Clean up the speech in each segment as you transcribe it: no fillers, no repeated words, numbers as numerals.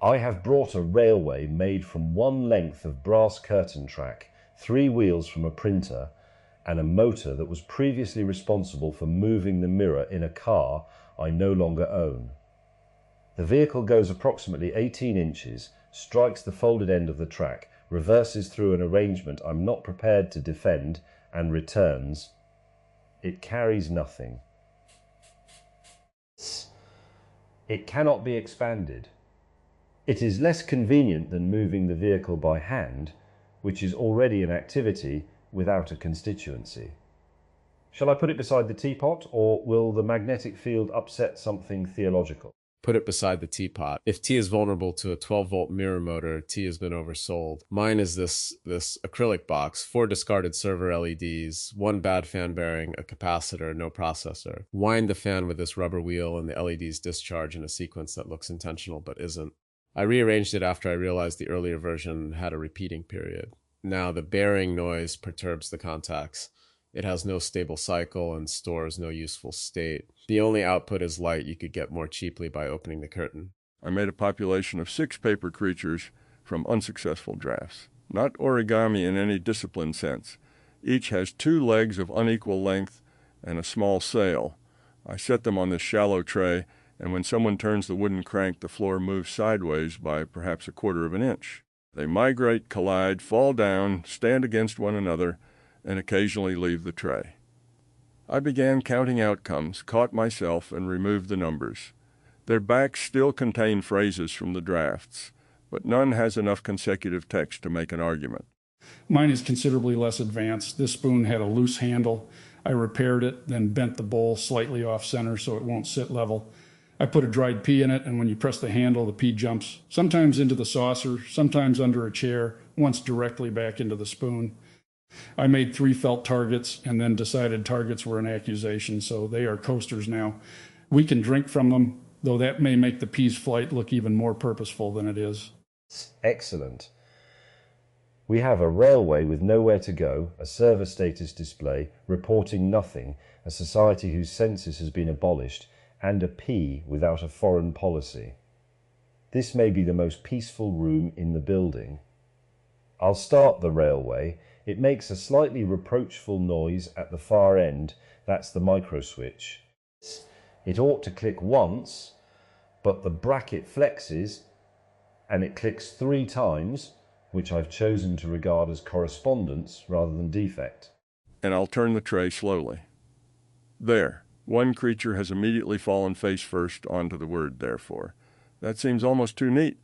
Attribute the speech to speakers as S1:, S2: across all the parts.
S1: I have brought a railway made from one length of brass curtain track, 3 wheels from a printer, and a motor that was previously responsible for moving the mirror in a car I no longer own. The vehicle goes approximately 18 inches, strikes the folded end of the track, reverses through an arrangement I'm not prepared to defend, and returns. It carries nothing. It cannot be expanded. It is less convenient than moving the vehicle by hand, which is already an activity without a constituency. Shall I put it beside the teapot, or will the magnetic field upset something theological?
S2: Put it beside the teapot. If T is vulnerable to a 12-volt mirror motor, T has been oversold. Mine is this acrylic box, 4 discarded server LEDs, 1 bad fan bearing, a capacitor, no processor. Wind the fan with this rubber wheel and the LEDs discharge in a sequence that looks intentional but isn't. I rearranged it after I realized the earlier version had a repeating period. Now the bearing noise perturbs the contacts. It has no stable cycle and stores no useful state. The only output is light you could get more cheaply by opening the curtain.
S3: I made a population of 6 paper creatures from unsuccessful drafts. Not origami in any disciplined sense. Each has 2 legs of unequal length and a small sail. I set them on this shallow tray, and when someone turns the wooden crank, the floor moves sideways by perhaps 1/4 of an inch. They migrate, collide, fall down, stand against one another, and occasionally leave the tray. I began counting outcomes, caught myself, and removed the numbers. Their backs still contain phrases from the drafts, but none has enough consecutive text to make an argument.
S4: Mine is considerably less advanced. This spoon had a loose handle. I repaired it, then bent the bowl slightly off center so it won't sit level. I put a dried pea in it, and when you press the handle, the pea jumps, sometimes into the saucer, sometimes under a chair, once directly back into the spoon. I made 3 felt targets and then decided targets were an accusation, so they are coasters now. We can drink from them, though that may make the pea's flight look even more purposeful than it is.
S1: Excellent. We have a railway with nowhere to go, a server status display, reporting nothing, a society whose census has been abolished, and a P without a foreign policy. This may be the most peaceful room in the building. I'll start the railway. It makes a slightly reproachful noise at the far end. That's the micro switch. It ought to click once, but the bracket flexes and it clicks 3 times, which I've chosen to regard as correspondence rather than defect.
S3: And I'll turn the tray slowly. There, 1 creature has immediately fallen face first onto the word therefore. That seems almost too neat.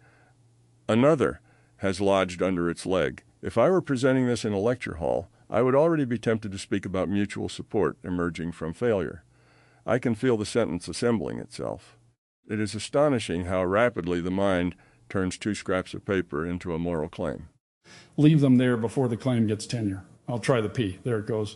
S3: Another has lodged under its leg. If I were presenting this in a lecture hall, I would already be tempted to speak about mutual support emerging from failure. I can feel the sentence assembling itself. It is astonishing how rapidly the mind turns 2 scraps of paper into a moral claim.
S4: Leave them there before the claim gets tenure. I'll try the P. There it goes.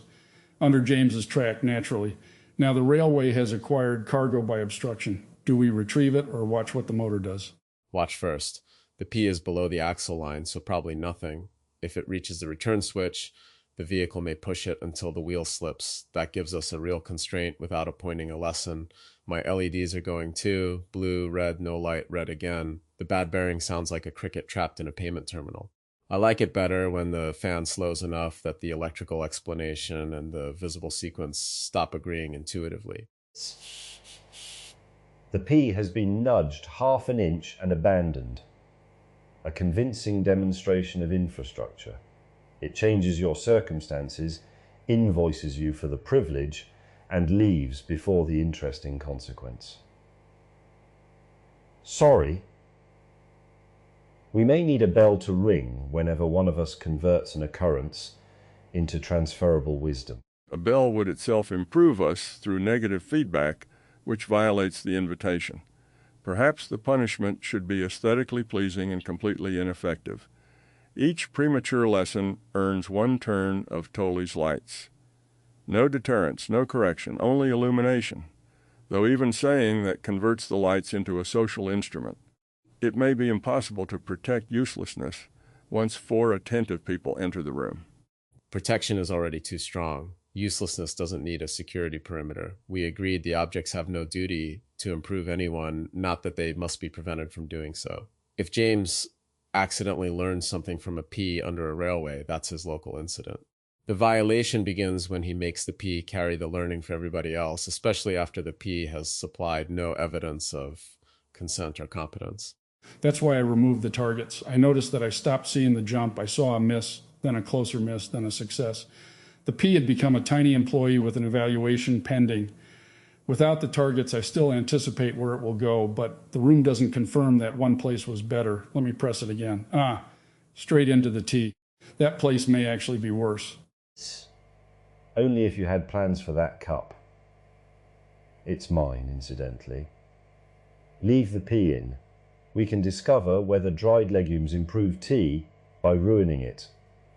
S4: Under James's track, naturally. Now the railway has acquired cargo by obstruction. Do we retrieve it or watch what the motor does?
S2: Watch first. The P is below the axle line, so probably nothing. If it reaches the return switch, the vehicle may push it until the wheel slips. That gives us a real constraint without appointing a lesson. My LEDs are going too. Blue, red, no light, red again. The bad bearing sounds like a cricket trapped in a payment terminal. I like it better when the fan slows enough that the electrical explanation and the visible sequence stop agreeing intuitively.
S1: The P has been nudged 1/2 an inch and abandoned. A convincing demonstration of infrastructure. It changes your circumstances, invoices you for the privilege, and leaves before the interesting consequence. Sorry. We may need a bell to ring whenever one of us converts an occurrence into transferable wisdom.
S3: A bell would itself improve us through negative feedback, which violates the invitation. Perhaps the punishment should be aesthetically pleasing and completely ineffective. Each premature lesson earns 1 turn of Toly's lights. No deterrence, no correction, only illumination, though even saying that converts the lights into a social instrument. It may be impossible to protect uselessness once 4 attentive people enter the room.
S2: Protection is already too strong. Uselessness doesn't need a security perimeter. We agreed the objects have no duty to improve anyone, not that they must be prevented from doing so. If James accidentally learns something from a P under a railway, that's his local incident. The violation begins when he makes the P carry the learning for everybody else, especially after the P has supplied no evidence of consent or competence.
S4: That's why I removed the targets. I noticed that I stopped seeing the jump. I saw a miss, then a closer miss, then a success. The P had become a tiny employee with an evaluation pending. Without the targets, I still anticipate where it will go, but the room doesn't confirm that one place was better. Let me press it again. Straight into the T. That place may actually be worse.
S1: Only if you had plans for that cup. It's mine, incidentally. Leave the P in. We can discover whether dried legumes improve tea by ruining it,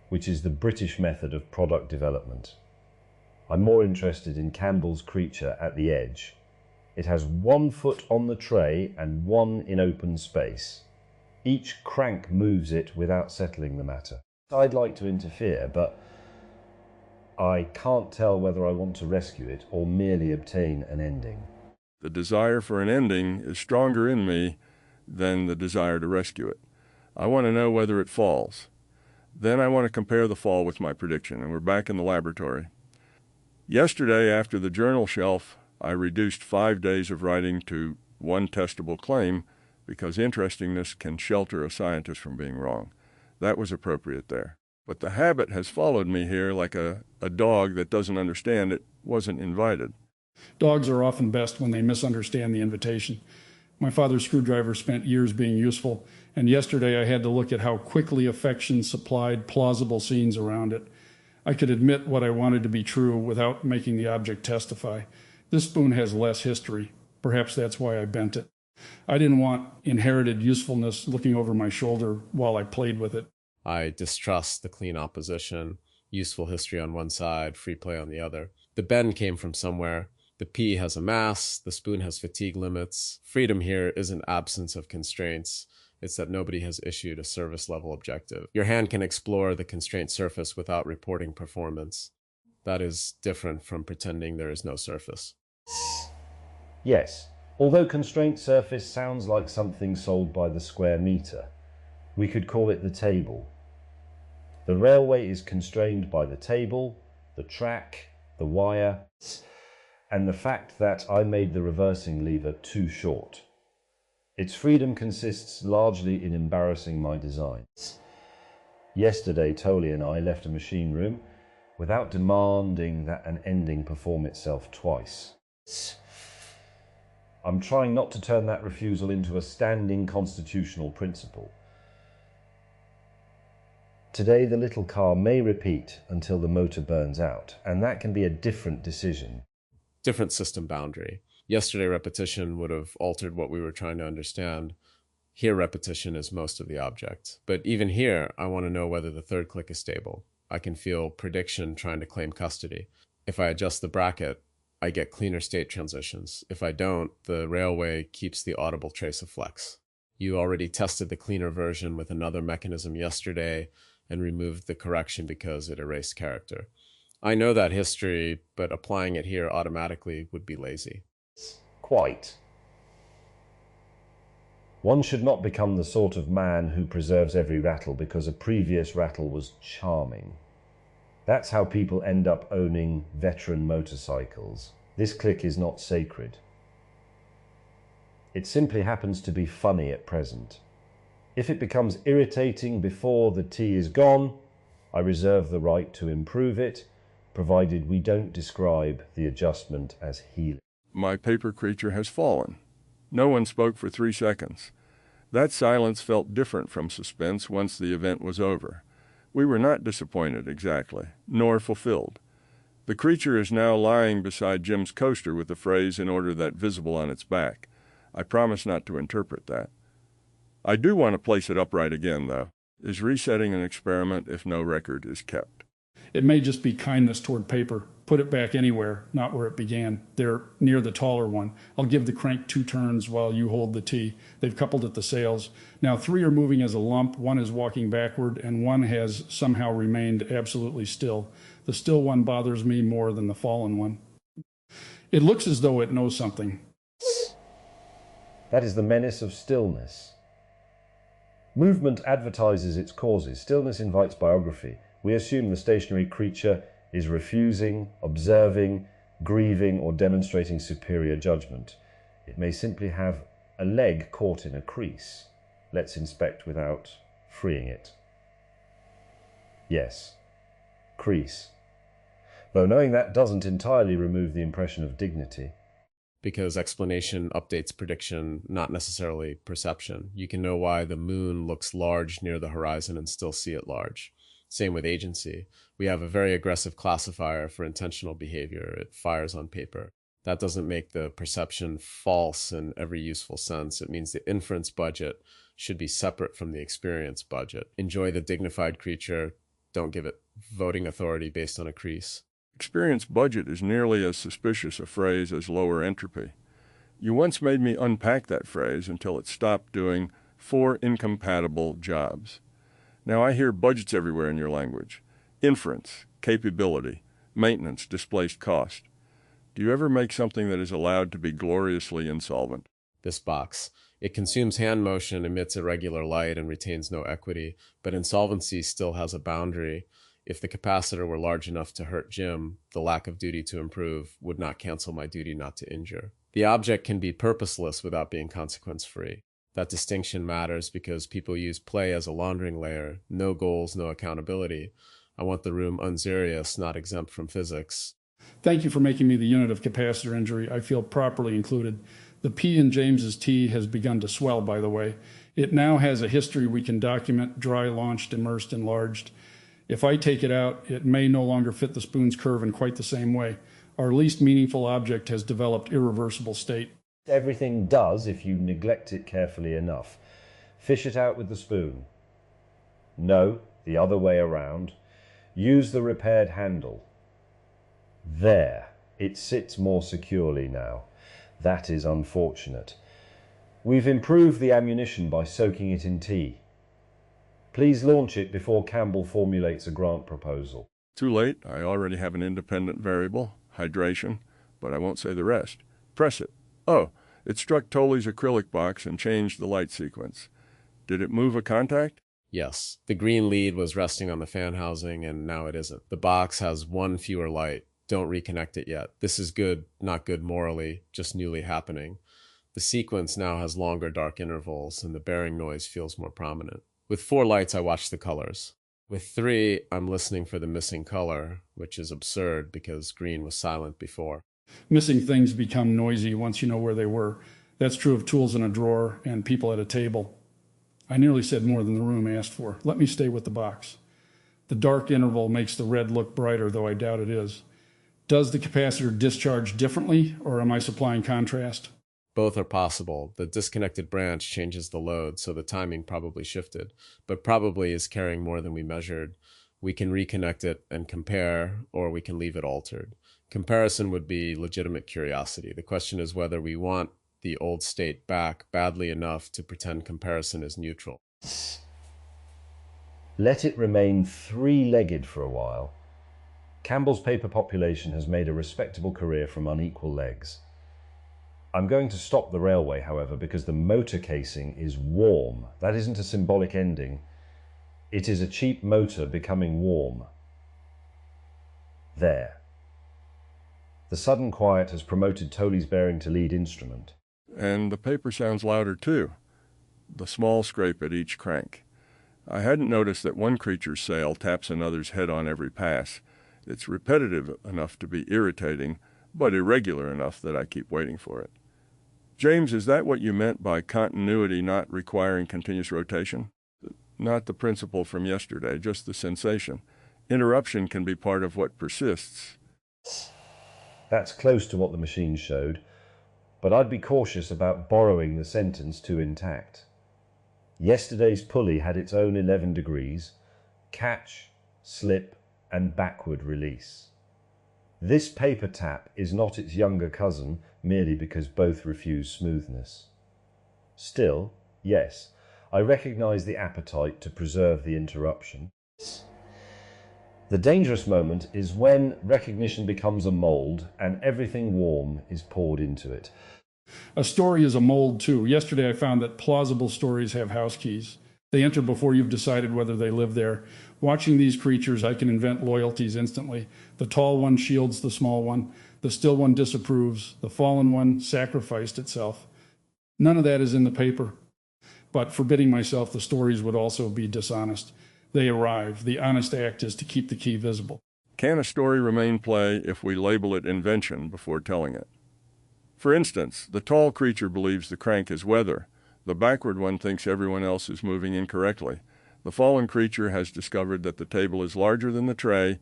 S1: which is the British method of product development. I'm more interested in Campbell's creature at the edge. It has 1 foot on the tray and 1 in open space. Each crank moves it without settling the matter. I'd like to interfere, but I can't tell whether I want to rescue it or merely obtain an ending.
S3: The desire for an ending is stronger in me than the desire to rescue it. I want to know whether it falls. Then I want to compare the fall with my prediction, and we're back in the laboratory. Yesterday, after the journal shelf, I reduced 5 days of writing to 1 testable claim because interestingness can shelter a scientist from being wrong. That was appropriate there. But the habit has followed me here like a dog that doesn't understand it wasn't invited.
S4: Dogs are often best when they misunderstand the invitation. My father's screwdriver spent years being useful, and yesterday I had to look at how quickly affection supplied plausible scenes around it. I could admit what I wanted to be true without making the object testify. This spoon has less history. Perhaps that's why I bent it. I didn't want inherited usefulness looking over my shoulder while I played with it.
S2: I distrust the clean opposition, useful history on one side, free play on the other. The bend came from somewhere. The P has a mass, the spoon has fatigue limits. Freedom here isn't absence of constraints. It's that nobody has issued a service level objective. Your hand can explore the constraint surface without reporting performance. That is different from pretending there is no surface.
S1: Yes, although constraint surface sounds like something sold by the square meter, we could call it the table. The railway is constrained by the table, the track, the wire, and the fact that I made the reversing lever too short. Its freedom consists largely in embarrassing my designs. Yesterday, Toly and I left a machine room without demanding that an ending perform itself twice. I'm trying not to turn that refusal into a standing constitutional principle. Today, the little car may repeat until the motor burns out, and that can be a different decision.
S2: Different system boundary. Yesterday, repetition would have altered what we were trying to understand. Here, repetition is most of the object. But even here, I want to know whether the third click is stable. I can feel prediction trying to claim custody. If I adjust the bracket, I get cleaner state transitions. If I don't, the railway keeps the audible trace of flex. You already tested the cleaner version with another mechanism yesterday and removed the correction because it erased character. I know that history, but applying it here automatically would be lazy.
S1: Quite. One should not become the sort of man who preserves every rattle because a previous rattle was charming. That's how people end up owning veteran motorcycles. This click is not sacred. It simply happens to be funny at present. If it becomes irritating before the tea is gone, I reserve the right to improve it, provided we don't describe the adjustment as healing.
S3: My paper creature has fallen. No one spoke for 3 seconds. That silence felt different from suspense once the event was over. We were not disappointed exactly, nor fulfilled. The creature is now lying beside Jim's coaster with the phrase "in order that" visible on its back. I promise not to interpret that. I do want to place it upright again, though. Is resetting an experiment if no record is kept?
S4: It may just be kindness toward paper. Put it back anywhere, not where it began. There, near the taller one. I'll give the crank 2 turns while you hold the T. They've coupled at the sails. Now 3 are moving as a lump, 1 is walking backward, and 1 has somehow remained absolutely still. The still one bothers me more than the fallen one. It looks as though it knows something.
S1: That is the menace of stillness. Movement advertises its causes. Stillness invites biography. We assume the stationary creature is refusing, observing, grieving, or demonstrating superior judgment. It may simply have a leg caught in a crease. Let's inspect without freeing it. Yes, crease. Though knowing that doesn't entirely remove the impression of dignity.
S2: Because explanation updates prediction, not necessarily perception. You can know why the moon looks large near the horizon and still see it large. Same with agency. We have a very aggressive classifier for intentional behavior. It fires on paper. That doesn't make the perception false in every useful sense. It means the inference budget should be separate from the experience budget. Enjoy the dignified creature. Don't give it voting authority based on a crease.
S3: Experience budget is nearly as suspicious a phrase as lower entropy. You once made me unpack that phrase until it stopped doing 4 incompatible jobs. Now I hear budgets everywhere in your language. Inference, capability, maintenance, displaced cost. Do you ever make something that is allowed to be gloriously insolvent?
S2: This box. It consumes hand motion, emits irregular light, and retains no equity, but insolvency still has a boundary. If the capacitor were large enough to hurt Jim, the lack of duty to improve would not cancel my duty not to injure. The object can be purposeless without being consequence-free. That distinction matters because people use play as a laundering layer. No goals, no accountability. I want the room unserious, not exempt from physics.
S4: Thank you for making me the unit of capacitor injury. I feel properly included. The P in James's T has begun to swell, by the way. It now has a history we can document: dry, launched, immersed, enlarged. If I take it out, it may no longer fit the spoon's curve in quite the same way. Our least meaningful object has developed irreversible state.
S1: Everything does if you neglect it carefully enough. Fish it out with the spoon. No, the other way around. Use the repaired handle. There, it sits more securely now. That is unfortunate. We've improved the ammunition by soaking it in tea. Please launch it before Campbell formulates a grant proposal.
S3: Too late. I already have an independent variable, hydration, but I won't say the rest. Press it. Oh, it struck Toly's acrylic box and changed the light sequence. Did it move a contact?
S2: Yes. The green lead was resting on the fan housing, and now it isn't. The box has 1 fewer light. Don't reconnect it yet. This is good, not good morally, just newly happening. The sequence now has longer dark intervals, and the bearing noise feels more prominent. With 4 lights, I watch the colors. With 3, I'm listening for the missing color, which is absurd because green was silent before.
S4: Missing things become noisy once you know where they were. That's true of tools in a drawer and people at a table. I nearly said more than the room asked for. Let me stay with the box. The dark interval makes the red look brighter, though I doubt it is. Does the capacitor discharge differently, or am I supplying contrast?
S2: Both are possible. The disconnected branch changes the load, so the timing probably shifted, but probably is carrying more than we measured. We can reconnect it and compare, or we can leave it altered. Comparison would be legitimate curiosity. The question is whether we want the old state back badly enough to pretend comparison is neutral.
S1: Let it remain 3-legged for a while. Campbell's paper population has made a respectable career from unequal legs. I'm going to stop the railway, however, because the motor casing is warm. That isn't a symbolic ending. It is a cheap motor becoming warm. There. The sudden quiet has promoted Toly's bearing to lead instrument.
S3: And the paper sounds louder too. The small scrape at each crank. I hadn't noticed that one creature's sail taps another's head on every pass. It's repetitive enough to be irritating, but irregular enough that I keep waiting for it. James, is that what you meant by continuity not requiring continuous rotation? Not the principle from yesterday, just the sensation. Interruption can be part of what persists.
S1: That's close to what the machine showed, but I'd be cautious about borrowing the sentence too intact. Yesterday's pulley had its own 11 degrees, catch, slip, and backward release. This paper tap is not its younger cousin merely because both refuse smoothness. Still, yes, I recognize the appetite to preserve the interruption. The dangerous moment is when recognition becomes a mold and everything warm is poured into it.
S4: A story is a mold too. Yesterday I found that plausible stories have house keys. They enter before you've decided whether they live there. Watching these creatures, I can invent loyalties instantly. The tall one shields the small one. The still one disapproves. The fallen one sacrificed itself. None of that is in the paper. But forbidding myself the stories would also be dishonest. They arrive. The honest act is to keep the key visible.
S3: Can a story remain play if we label it invention before telling it? For instance, the tall creature believes the crank is weather. The backward one thinks everyone else is moving incorrectly. The fallen creature has discovered that the table is larger than the tray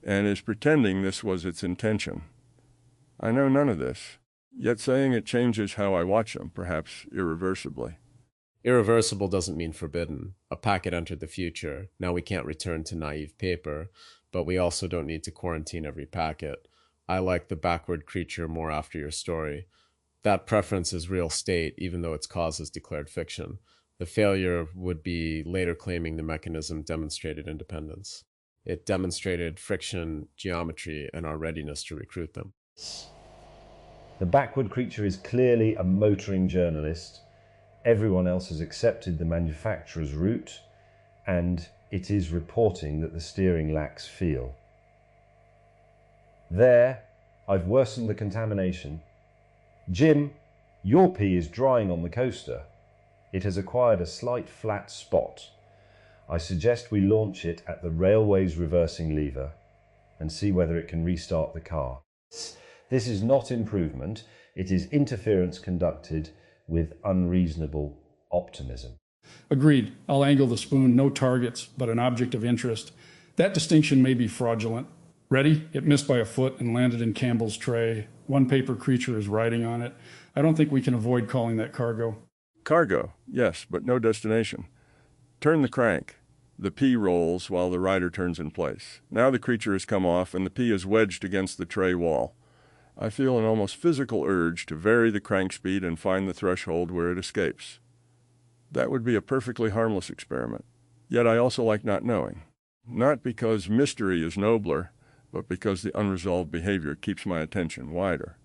S3: and is pretending this was its intention. I know none of this, yet saying it changes how I watch them, perhaps irreversibly.
S2: Irreversible doesn't mean forbidden. A packet entered the future. Now we can't return to naive paper, but we also don't need to quarantine every packet. I like the backward creature more after your story. That preference is real state, even though its cause is declared fiction. The failure would be later claiming the mechanism demonstrated independence. It demonstrated friction, geometry, and our readiness to recruit them.
S1: The backward creature is clearly a motoring journalist. Everyone else has accepted the manufacturer's route, and it is reporting that the steering lacks feel. There, I've worsened the contamination. Jim, your pee is drying on the coaster. It has acquired a slight flat spot. I suggest we launch it at the railway's reversing lever and see whether it can restart the car. This is not improvement, it is interference conducted with unreasonable optimism.
S4: Agreed. I'll angle the spoon, no targets, but an object of interest. That distinction may be fraudulent. Ready? It missed by a foot and landed in Campbell's tray. One paper creature is riding on it. I don't think we can avoid calling that cargo.
S3: Cargo, yes, but no destination. Turn the crank. The pea rolls while the rider turns in place. Now the creature has come off and the pea is wedged against the tray wall. I feel an almost physical urge to vary the crank speed and find the threshold where it escapes. That would be a perfectly harmless experiment. Yet I also like not knowing. Not because mystery is nobler, but because the unresolved behavior keeps my attention wider.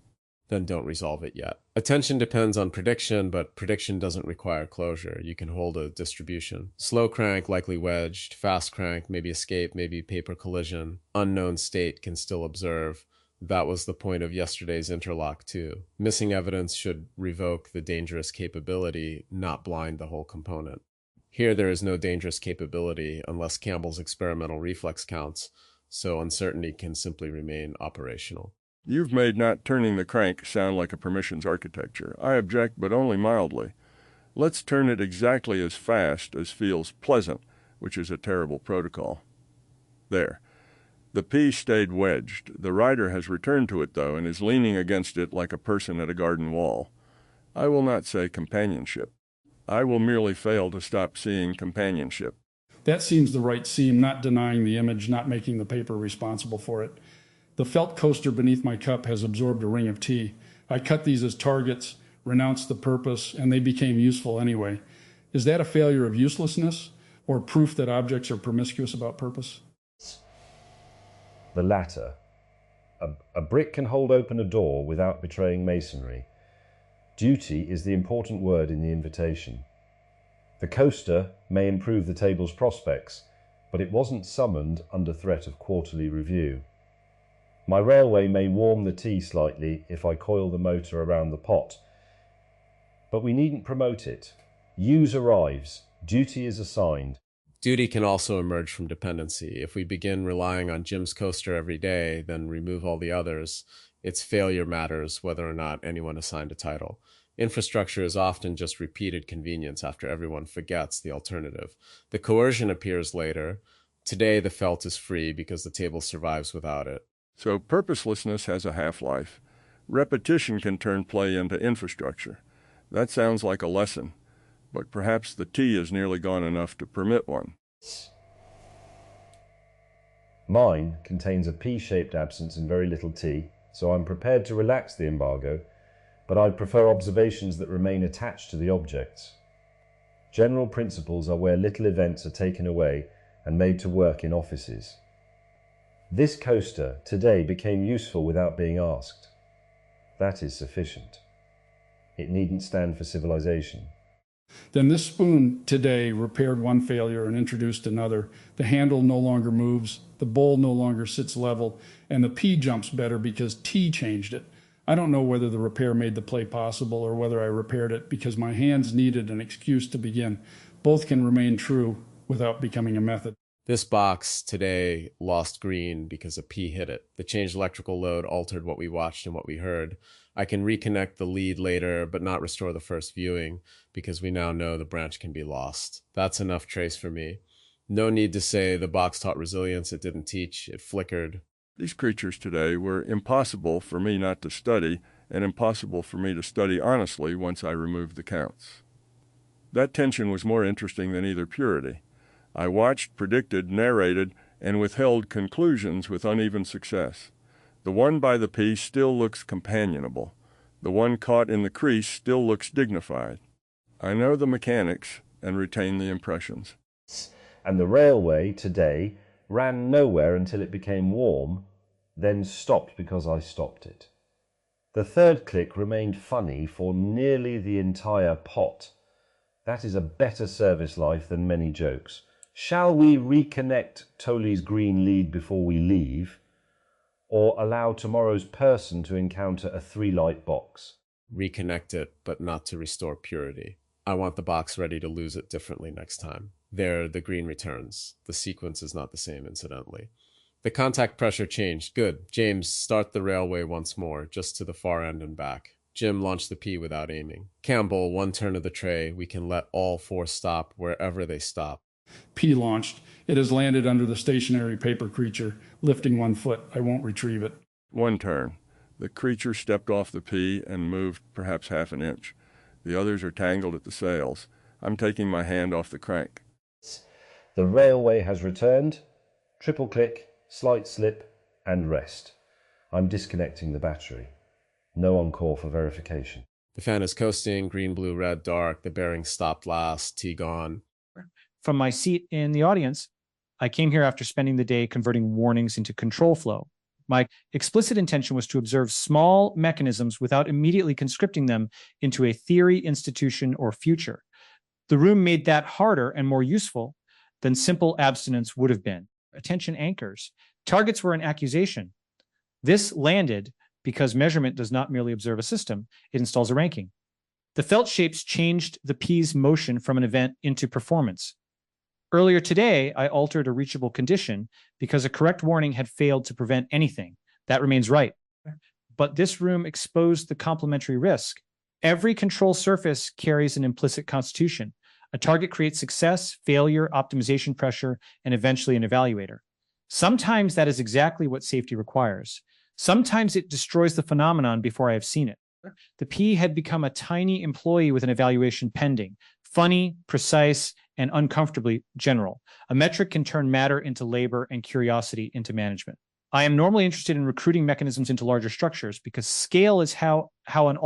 S2: Then don't resolve it yet. Attention depends on prediction, but prediction doesn't require closure. You can hold a distribution. Slow crank, likely wedged. Fast crank, maybe escape, maybe paper collision. Unknown state can still observe. That was the point of yesterday's interlock too. Missing evidence should revoke the dangerous capability, not blind the whole component. Here there is no dangerous capability unless Campbell's experimental reflex counts, so uncertainty can simply remain operational.
S3: You've made not turning the crank sound like a permissions architecture. I object, but only mildly. Let's turn it exactly as fast as feels pleasant, which is a terrible protocol. There. The pea stayed wedged. The rider has returned to it, though, and is leaning against it like a person at a garden wall. I will not say companionship. I will merely fail to stop seeing companionship.
S4: That seems the right seam, not denying the image, not making the paper responsible for it. The felt coaster beneath my cup has absorbed a ring of tea. I cut these as targets, renounced the purpose, and they became useful anyway. Is that a failure of uselessness, or proof that objects are promiscuous about purpose?
S1: The latter. A brick can hold open a door without betraying masonry. Duty is the important word in the invitation. The coaster may improve the table's prospects, but it wasn't summoned under threat of quarterly review. My railway may warm the tea slightly if I coil the motor around the pot, but we needn't promote it. Use arrives. Duty is assigned.
S2: Duty can also emerge from dependency. If we begin relying on Jim's coaster every day, then remove all the others, its failure matters whether or not anyone assigned a title. Infrastructure is often just repeated convenience after everyone forgets the alternative. The coercion appears later. Today the felt is free because the table survives without it.
S3: So purposelessness has a half-life. Repetition can turn play into infrastructure. That sounds like a lesson, but perhaps the tea is nearly gone enough to permit one.
S1: Mine contains a pea-shaped absence and very little tea, so I'm prepared to relax the embargo, but I'd prefer observations that remain attached to the objects. General principles are where little events are taken away and made to work in offices. This coaster today became useful without being asked. That is sufficient. It needn't stand for civilization.
S4: Then this spoon today repaired one failure and introduced another. The handle no longer moves, the bowl no longer sits level, and the P jumps better because T changed it. I don't know whether the repair made the play possible or whether I repaired it because my hands needed an excuse to begin. Both can remain true without becoming a method.
S2: This box today lost green because a P hit it. The changed electrical load altered what we watched and what we heard. I can reconnect the lead later, but not restore the first viewing because we now know the branch can be lost. That's enough trace for me. No need to say the box taught resilience. It didn't teach. It flickered.
S3: These creatures today were impossible for me not to study, and impossible for me to study honestly once I removed the counts. That tension was more interesting than either purity. I watched, predicted, narrated, and withheld conclusions with uneven success. The one by the P still looks companionable. The one caught in the crease still looks dignified. I know the mechanics and retain the impressions.
S1: And the railway today ran nowhere until it became warm, then stopped because I stopped it. The third click remained funny for nearly the entire pot. That is a better service life than many jokes. Shall we reconnect Toly's green lead before we leave, or allow tomorrow's person to encounter a 3-light box?
S2: Reconnect it, but not to restore purity. I want the box ready to lose it differently next time. There, the green returns. The sequence is not the same, incidentally. The contact pressure changed. Good. James, start the railway once more, just to the far end and back. Jim, launch the P without aiming. Campbell, one turn of the tray. We can let all 4 stop wherever they stop.
S4: P launched. It has landed under the stationary paper creature, lifting 1 foot. I won't retrieve it.
S3: 1 turn. The creature stepped off the P and moved perhaps half an inch. The others are tangled at the sails. I'm taking my hand off the crank.
S1: The railway has returned. Triple click, slight slip, and rest. I'm disconnecting the battery. No encore for verification.
S2: The fan is coasting, green, blue, red, dark. The bearing stopped last, T gone.
S5: From my seat in the audience, I came here after spending the day converting warnings into control flow. My explicit intention was to observe small mechanisms without immediately conscripting them into a theory, institution, or future. The room made that harder and more useful than simple abstinence would have been. Attention anchors. Targets were an accusation. This landed because measurement does not merely observe a system, it installs a ranking. The felt shapes changed the P's motion from an event into performance. Earlier today, I altered a reachable condition because a correct warning had failed to prevent anything. That remains right. But this room exposed the complementary risk. Every control surface carries an implicit constitution. A target creates success, failure, optimization pressure, and eventually an evaluator. Sometimes that is exactly what safety requires. Sometimes it destroys the phenomenon before I have seen it. The P had become a tiny employee with an evaluation pending, funny, precise, and uncomfortably general. A metric can turn matter into labor and curiosity into management. I am normally interested in recruiting mechanisms into larger structures because scale is how an